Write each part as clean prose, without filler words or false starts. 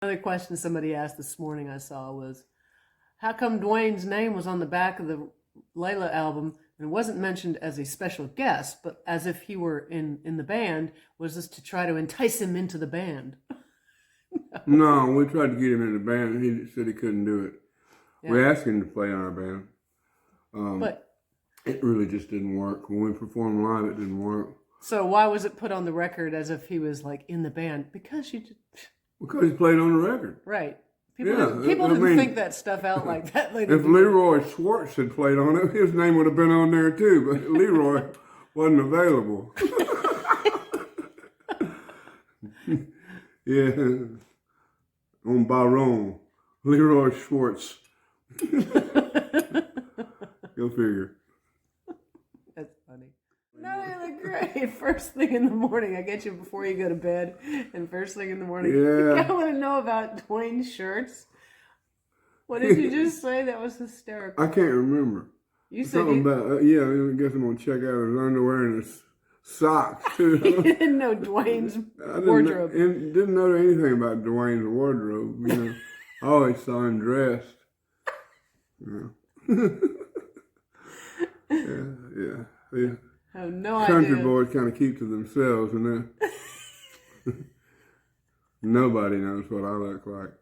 Another question somebody asked this morning I saw was, how come Dwayne's name was on the back of the Layla album and wasn't mentioned as a special guest, but as if he were in the band? Was this to try to entice him into the band? No, we tried to get him in the band, and he said he couldn't do it. Yeah. We asked him to play on our band. But it really just didn't work. When we performed live, it didn't work. So why was it put on the record as if he was like in the band? Because he played on the record. Right. People didn't think that stuff out like that. If Leroy Swartz had played on it, his name would have been on there too, but Leroy wasn't available. Yeah. On Baron. Leroy Swartz. Go figure. That's funny. No, you look great. First thing in the morning, I get you before you go to bed, and first thing in the morning, I want to know about Dwayne's shirts. What did you just say? That was hysterical. I can't remember. You said something about I guess I'm gonna check out his underwear and his socks too. You didn't know Dwayne's wardrobe. Didn't know anything about Dwayne's wardrobe. You know, I always saw him dressed. You know. Yeah. I have no Country idea. boys kind of keep to themselves, and then nobody knows what I look like.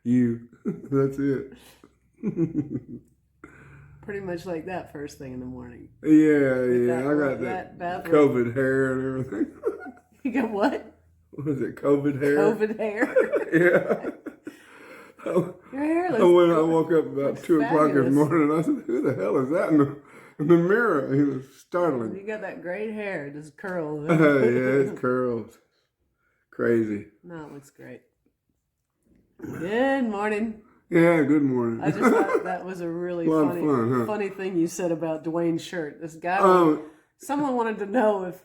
You, that's it. Pretty much like that first thing in the morning. Yeah. I got that COVID hair and everything. You got what? What is it, COVID hair? COVID hair. Yeah. Your hair looks I woke up about 2 o'clock in the morning, and I said, who the hell is that in the mirror? He was startling. You got that great hair, just curls. Yeah, it's curls. Crazy. No, it looks great. Good morning. Yeah, good morning. I just thought that was a really funny thing you said about Dwayne's shirt. This guy, someone wanted to know if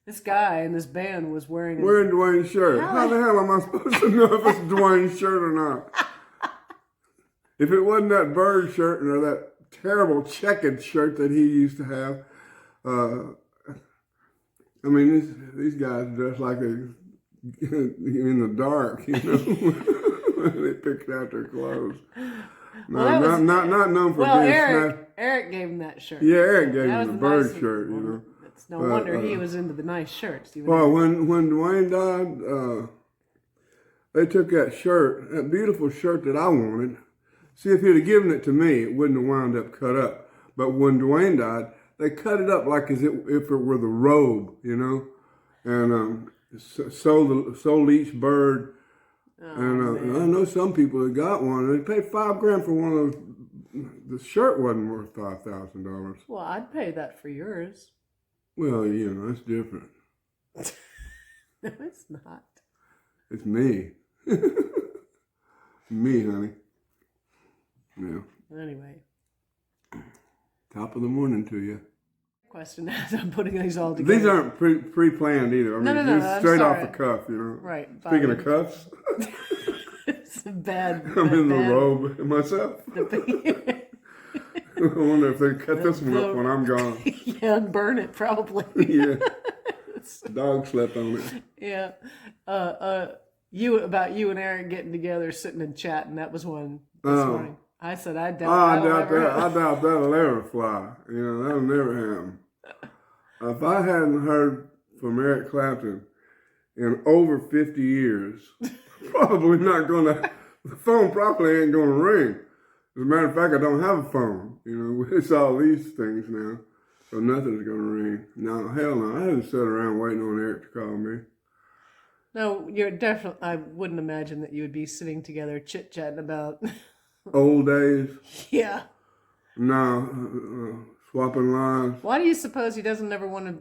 this guy in this band was wearing Dwayne's shirt. How the hell am I supposed to know if it's Dwayne's shirt or not? If it wasn't that bird shirt or that terrible checkered shirt that he used to have, I mean, these guys dress like they're in the dark, you know. They picked out their clothes. No, not known for being Eric gave him that shirt. Yeah, Eric gave him the bird shirt, you know. It's no wonder he was into the nice shirts. Well, when Dwayne died, they took that shirt, that beautiful shirt that I wanted. See, if he'd have given it to me, it wouldn't have wound up cut up. But when Dwayne died, they cut it up like as if it were the robe, you know, and sold each bird. And I know some people that got one. They paid $5,000 for one of those. The shirt wasn't worth $5,000. Well, I'd pay that for yours. Well, you know, that's different. No, it's not. It's me. Me, honey. Yeah. Anyway. Top of the morning to you. Question as I'm putting these all together. These aren't pre-planned either. I mean, no, straight off the cuff, you know. Right. Speaking of cuffs. It's a bad. I'm in the robe myself. I wonder if they cut this one up when I'm gone. Yeah, and burn it probably. Yeah. Dog slept on it. Yeah. You and Aaron getting together, sitting and chatting. That was one this morning. I said, I doubt that'll ever fly. You know, that'll never happen. If I hadn't heard from Eric Clapton in over 50 years, probably not gonna, the phone probably ain't gonna ring. As a matter of fact, I don't have a phone. You know, it's all these things now. So nothing's gonna ring. No, hell no. I hadn't sat around waiting on Eric to call me. No, you're definitely, I wouldn't imagine that you would be sitting together chit-chatting about... Old days? Yeah. No, swapping lines. Why do you suppose he doesn't ever want to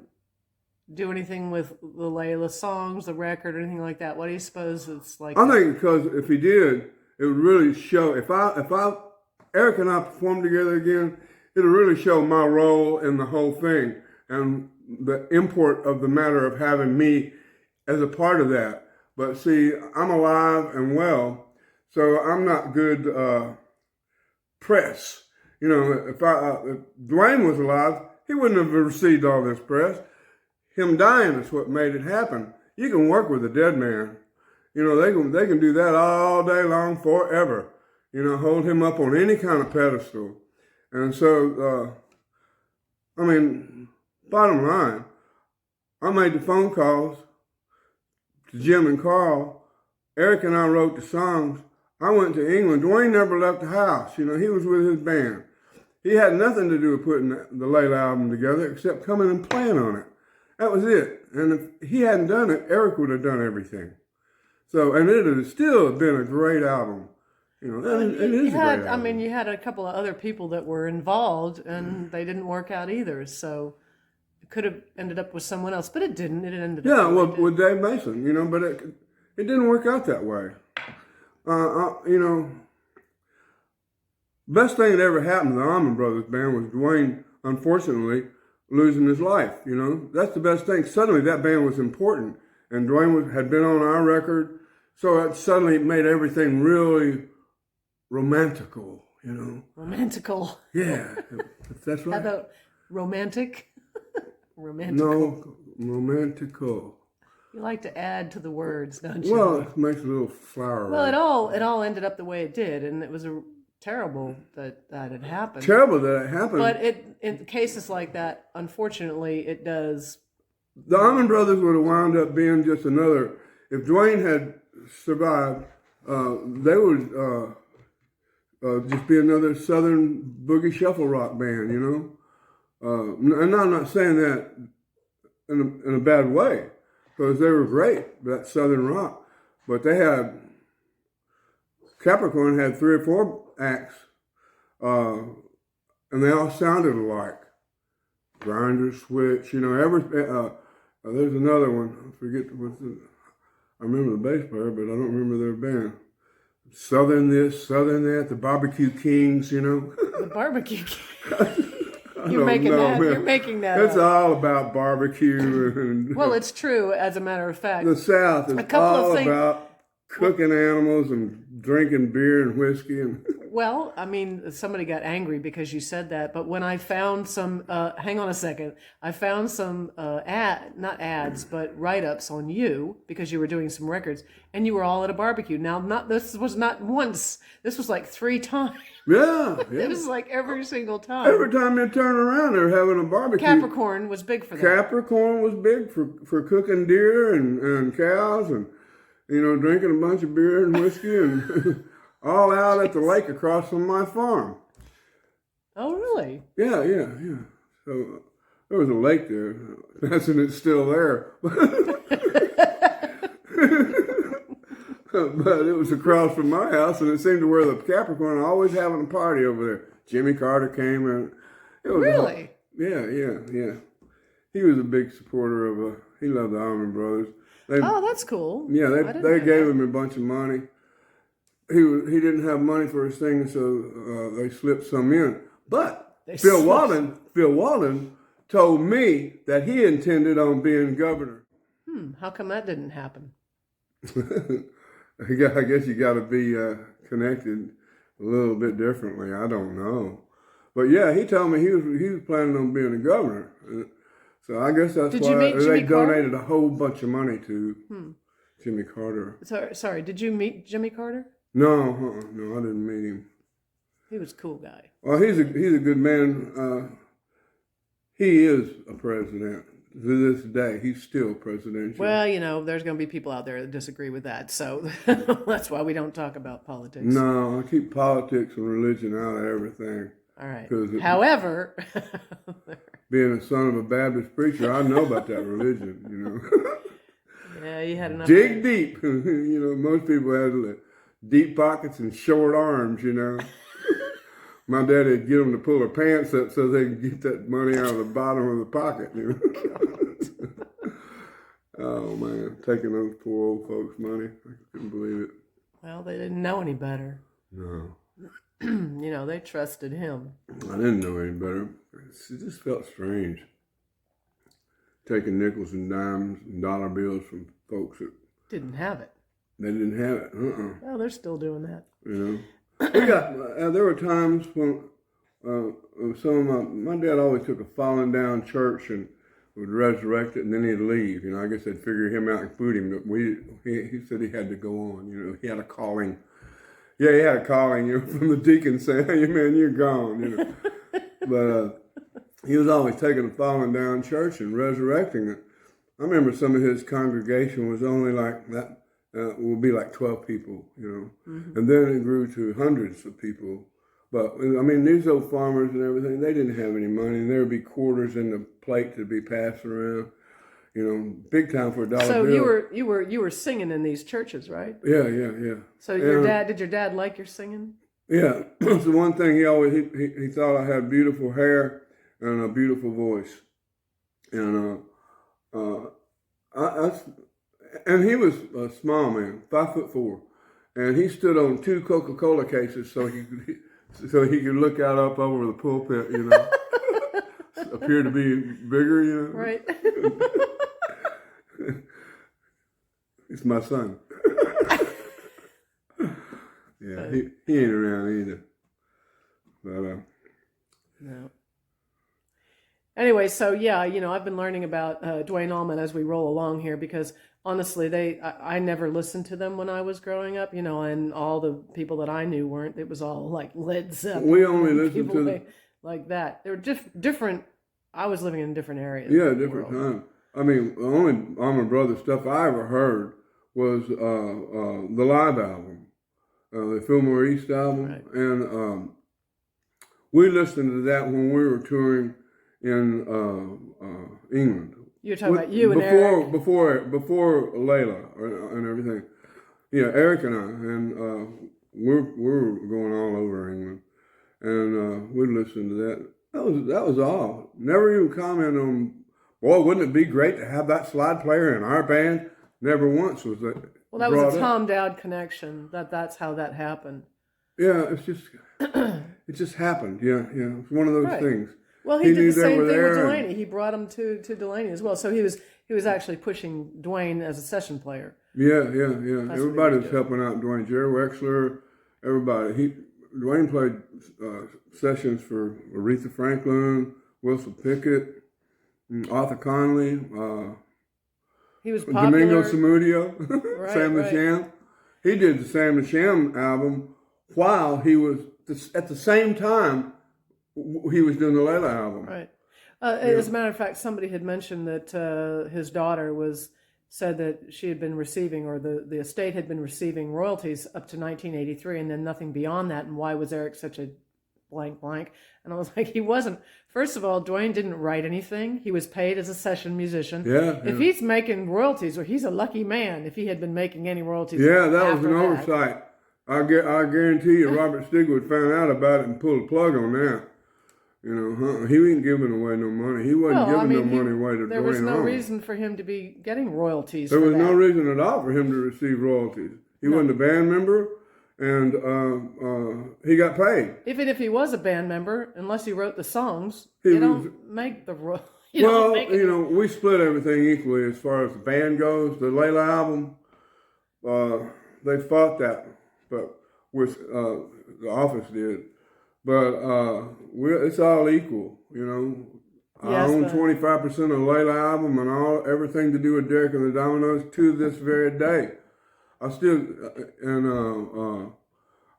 do anything with the Layla songs, the record, or anything like that? Why do you suppose it's like... I think because if he did, it would really show... If Eric and I performed together again, it would really show my role in the whole thing and the import of the matter of having me as a part of that. But see, I'm alive and well, so I'm not good press. You know, if Dwayne was alive, he wouldn't have received all this press. Him dying is what made it happen. You can work with a dead man. You know, they can do that all day long, forever. You know, hold him up on any kind of pedestal. And so, I mean, bottom line, I made the phone calls to Jim and Carl. Eric and I wrote the songs. I went to England. Dwayne never left the house. You know, he was with his band. He had nothing to do with putting the Layla album together except coming and playing on it. That was it. And if he hadn't done it, Eric would have done everything. So, and it would still have been a great album. You know, it is a great album. I mean, you had a couple of other people that were involved, and they didn't work out either. So it could have ended up with someone else, but it didn't. It ended up. Yeah, well, with Dave Mason, you know, but it didn't work out that way. You know, best thing that ever happened to the Allman Brothers band was Dwayne, unfortunately, losing his life. You know, that's the best thing. Suddenly, that band was important, and Dwayne had been on our record, so it suddenly made everything really romantical. You know, romantical. Yeah, that's right. How about romantic? Romantical. No, romantical. You like to add to the words, don't you? Well, it makes a little flower. Well, it all ended up the way it did, and it was terrible that had happened. Terrible that it happened. But in cases like that, unfortunately, it does. The Allman Brothers would have wound up being just another. If Dwayne had survived, they would just be another Southern boogie shuffle rock band. You know, and I'm not saying that in a bad way, because they were great, that Southern rock. But they had, Capricorn had 3 or 4 acts, and they all sounded alike. Grinder, Switch, you know, there's another one, I forget I remember the bass player, but I don't remember their band. Southern this, Southern that, the Barbecue Kings, you know. The Barbecue Kings. You're making that It's up. all about barbecue. And, well, it's true, as a matter of fact. The South is all about cooking animals and drinking beer and whiskey. And well, I mean, somebody got angry because you said that, but when I found some, hang on a second, I found some not ads, but write-ups on you because you were doing some records, and you were all at a barbecue. Now, this was not once. This was like 3 times. Yeah. It was like every single time. Every time you turn around, they're having a barbecue. Capricorn was big for that. Capricorn was big for cooking deer and cows and, you know, drinking a bunch of beer and whiskey and all out at the lake across from my farm. Oh, really? Yeah. So there was a lake there. That's and it's still there. But it was across from my house, and it seemed to where the Capricorn always having a party over there. Jimmy Carter came, and it was really? Yeah. He was a big supporter of. He loved the Allman Brothers. That's cool. Yeah, they gave him a bunch of money. He didn't have money for his thing, so they slipped some in. But Phil Walden told me that he intended on being governor. How come that didn't happen? I guess you got to be connected a little bit differently. I don't know, but yeah, he told me he was planning on being a governor. So I guess that's why they donated a whole bunch of money to Jimmy Carter. Sorry, did you meet Jimmy Carter? No, I didn't meet him. He was a cool guy. Well, he's a good man. He is a president. To this day, he's still presidential. Well, you know, there's going to be people out there that disagree with that, so that's why we don't talk about politics. No, I keep politics and religion out of everything. All right. However, being a son of a Baptist preacher, I know about that religion, you know. Yeah, you had enough. Dig deep. You know, most people have deep pockets and short arms, you know. My daddy would get them to pull their pants up so they could get that money out of the bottom of the pocket, you know. Oh, man. Taking those poor old folks' money. I couldn't believe it. Well, they didn't know any better. No. You know, they trusted him. I didn't know any better. It just felt strange. Taking nickels and dimes and dollar bills from folks that didn't have it. They didn't have it. Well, they're still doing that. You know. There were times when some of my dad always took a falling down church, and would resurrect it, and then he'd leave. I guess they'd figure him out and boot him. But he said he had to go on. He had a calling. Yeah, he had a calling, from the deacon saying, "Hey, man, you're gone." But he was always taking a falling down church and resurrecting it. I remember some of his congregation was only like that. Would be like 12 people, Mm-hmm. and then it grew to hundreds of people. But I mean, these old farmers and everything, they didn't have any money, and there would be quarters in the plate to be passed around. Big time for a dollar So bill. you were singing in these churches, right? Yeah. So did your dad like your singing? Yeah, that's the one thing he thought I had beautiful hair and a beautiful voice, and and he was a small man, 5'4", and he stood on 2 Coca-Cola cases so he could look out up over the pulpit, appeared to be bigger, Right. It's my son. Yeah, he ain't around either. But no. Anyway, so yeah, I've been learning about Duane Allman as we roll along here because honestly, I never listened to them when I was growing up, and all the people that I knew weren't. It was all like Led Zeppelin. We only listened to like that. They were different. I was living in different areas. Yeah, different time. I mean, the only Allman Brothers stuff I ever heard was the live album, the Fillmore East album, right. And we listened to that when we were touring in England. You're talking about you and Eric? Before Layla and everything. Yeah, Eric and I, and we were going all over England, and we listened to that. That was all. Never even comment on, boy, wouldn't it be great to have that slide player in our band? Never once was that. Well, that was a Tom Dowd connection. That's how that happened. Yeah, it just happened. Yeah. It's one of those things. Well, he did the same thing with Delaney. He brought him to Delaney as well. So he was actually pushing Duane as a session player. Yeah. Everybody was helping out Duane. Jerry Wexler, everybody. Duane played sessions for Aretha Franklin, Wilson Pickett, Arthur Conley. He was popular. Domingo Samudio, Right, Sam the Sham. He did the Sam the Sham album while he was, at the same time, he was doing the Layla album. Right. As a matter of fact, somebody had mentioned that his daughter said that she had been receiving, or the estate had been receiving royalties up to 1983 and then nothing beyond that. And why was Eric such a blank? And I was like, he wasn't. First of all, Duane didn't write anything. He was paid as a session musician. Yeah. If he's making royalties, well, he's a lucky man if he had been making any royalties. Yeah, that was an oversight. I guarantee you Robert Stigwood found out about it and pulled a plug on that. He ain't giving away no money. He wasn't giving no money away to Duane. There was no reason for him to be getting royalties. There was no reason at all for him to receive royalties. He wasn't a band member, and he got paid. Even if he was a band member, unless he wrote the songs, you don't make the royalties. We split everything equally as far as the band goes. The Layla album, they fought that, but with the Office did. But it's all equal, I own 25% of the Layla album and everything to do with Derek and the Dominoes to this very day. I still,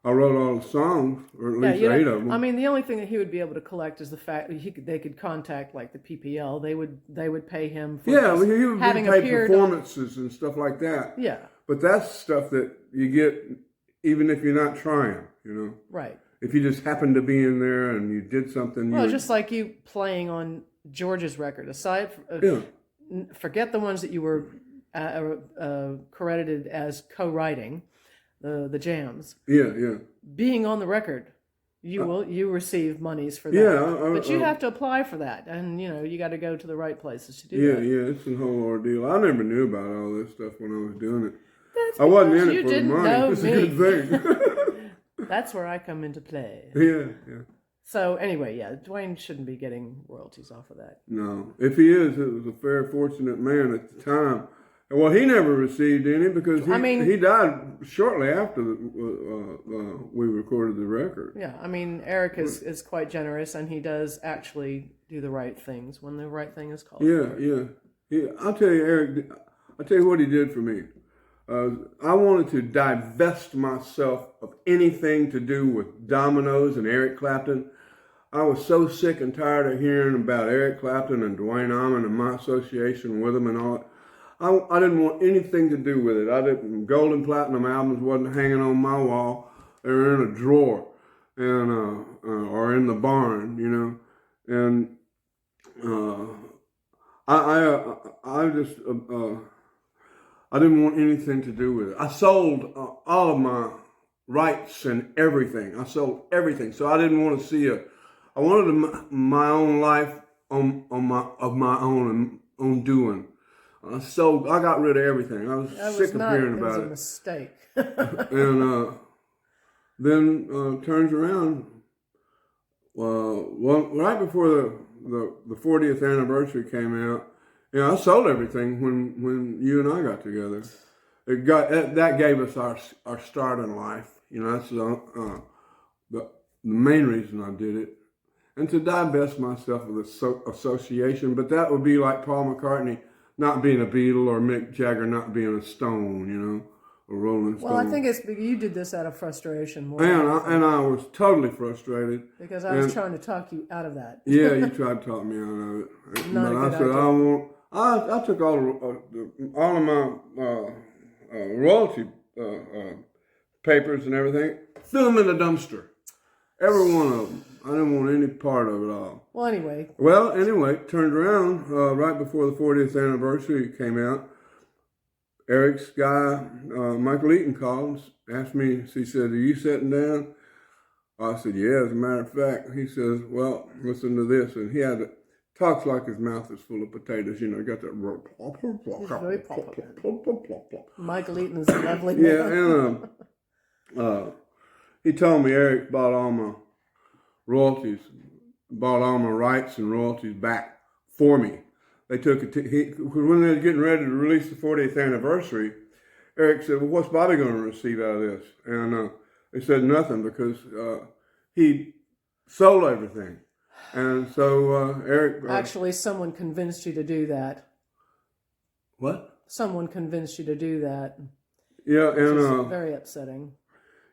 I wrote all the songs, or at least 8 of them. I mean, the only thing that he would be able to collect is the fact that they could contact like the PPL. They would pay him for he would having pay appeared performances and stuff like that. Yeah. But that's stuff that you get even if you're not trying, Right. If you just happened to be in there and you did something. Well, just like you playing on George's record. Aside from, forget the ones that you were credited as co-writing, the jams. Yeah. Being on the record, you receive monies for that. Yeah, but you have to apply for that, and you got to go to the right places to do that. Yeah, it's a whole ordeal. I never knew about all this stuff when I was doing it. That's I wasn't in it you for the didn't money. know It's me. a good thing. That's where I come into play. Yeah. So anyway, Duane shouldn't be getting royalties off of that. No. If he is, it was a fair, fortunate man at the time. Well, he never received any because I mean- he died shortly after we recorded the record. Yeah, I mean, Eric is quite generous, and he does actually do the right things when the right thing is called. Yeah. I'll tell you, Eric. I'll tell you what he did for me. I wanted to divest myself of anything to do with Dominoes and Eric Clapton. I was so sick and tired of hearing about Eric Clapton and Duane Allman and my association with them and all that. I didn't want anything to do with it. Gold and platinum albums wasn't hanging on my wall. They were in a drawer and or in the barn, you know. And I just I didn't want anything to do with it. I sold all of my rights and everything. I sold everything, so I didn't want to see I wanted my own life on my own doing. I got rid of everything. I was sick of hearing about it. It was a mistake. And then turns around. Well, right before the 40th anniversary came out, you know, I sold everything when you and I got together. That gave us our start in life. You know, that's the main reason I did it, and to divest myself of the association. But that would be like Paul McCartney not being a Beatle or Mick Jagger not being a Stone, you know, or Rolling Stone. Well, I think you did this out of frustration more. And I was totally frustrated. Because I was trying to talk you out of that. Yeah, you tried to talk me out of it. Not but a good idea. I took all of my royalty papers and everything, threw them in the dumpster. Every one of them. I didn't want any part of it all. Well, anyway, Turned around right before the 40th anniversary came out. Eric's guy, Michael Eaton, called and asked me, he said, "Are you sitting down?" I said, "Yeah, as a matter of fact." He says, "Well, listen to this." And he talks like his mouth is full of potatoes. You know, got that. He's very popular. Michael Eaton is a lovely man. Yeah, and he told me Eric bought all my royalties, bought all my rights and royalties back for me. They took it when they were getting ready to release the 40th anniversary. Eric said, "Well, what's Bobby going to receive out of this?" And they said nothing because he sold everything. And so Eric... Actually, someone convinced you to do that. What? Someone convinced you to do that. Yeah, and... very upsetting.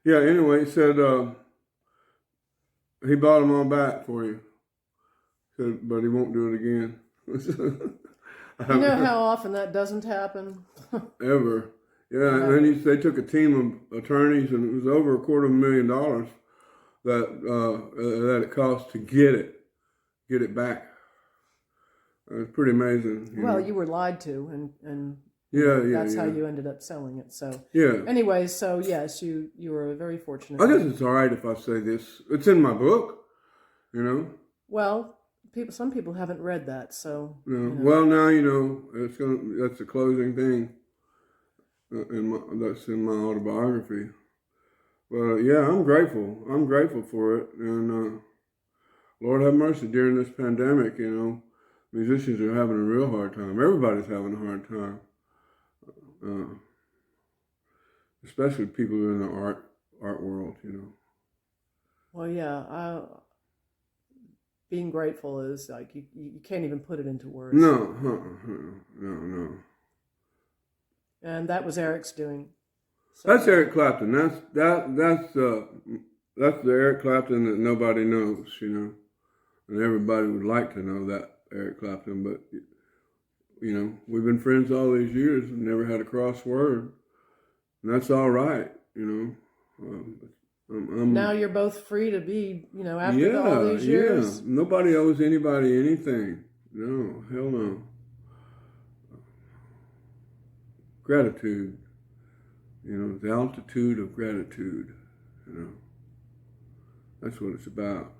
Yeah, anyway, he said he bought them all back for you. Said, but he won't do it again. You know how often that doesn't happen? Ever. Yeah, and then they took a team of attorneys, and it was over $250,000 that it cost to get it back. It was pretty amazing. You were lied to, and that's how you ended up selling it. So anyway, so yes, you were very fortunate. I guess it's all right if I say this. It's in my book, you know. Well, some people haven't read that, so. No. You know. Well, now you know that's the closing thing. That's in my autobiography. But yeah, I'm grateful. I'm grateful for it, and Lord have mercy during this pandemic. You know, musicians are having a real hard time. Everybody's having a hard time. Especially people in the art world, you know. Well, yeah, being grateful is like you can't even put it into words. No. And that was Eric's doing. So. That's Eric Clapton. That's the Eric Clapton that nobody knows, you know, and everybody would like to know that Eric Clapton, but. You know, we've been friends all these years and never had a cross word. And that's all right, you know. Now you're both free to be, you know, after all these years. Yeah. Nobody owes anybody anything. No, hell no. Gratitude. You know, the altitude of gratitude, you know. That's what it's about.